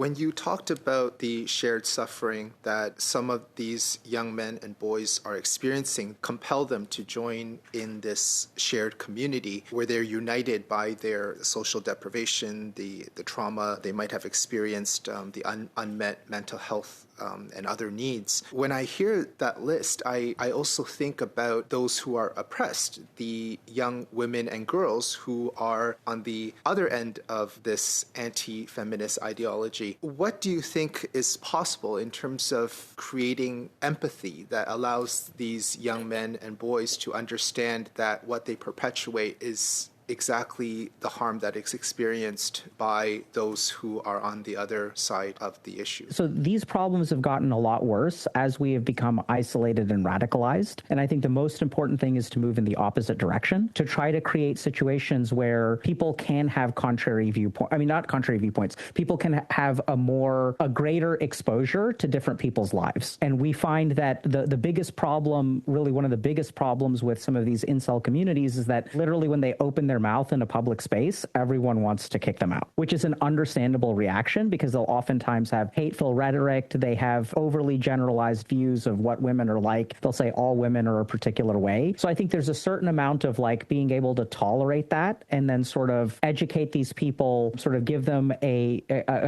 When you talked about the shared suffering that some of these young men and boys are experiencing, compel them to join in this shared community where they're united by their social deprivation, the trauma they might have experienced, the unmet mental health and other needs. When I hear that list, I also think about those who are oppressed, the young women and girls who are on the other end of this anti-feminist ideology. What do you think is possible in terms of creating empathy that allows these young men and boys to understand that what they perpetuate is exactly the harm that is experienced by those who are on the other side of the issue? So these problems have gotten a lot worse as we have become isolated and radicalized. And I think the most important thing is to move in the opposite direction, to try to create situations where people can have contrary viewpoints. I mean, not contrary viewpoints. People can have a greater exposure to different people's lives. And we find that the biggest problem, really one of the biggest problems with some of these incel communities is that literally when they open their mouth in a public space, everyone wants to kick them out, which is an understandable reaction because they'll oftentimes have hateful rhetoric. They have overly generalized views of what women are like. They'll say all women are a particular way. So I think there's a certain amount of like being able to tolerate that and then sort of educate these people, sort of give them a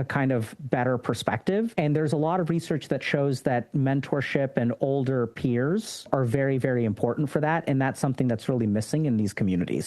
kind of better perspective. And there's a lot of research that shows that mentorship and older peers are very, very important for that. And that's something that's really missing in these communities.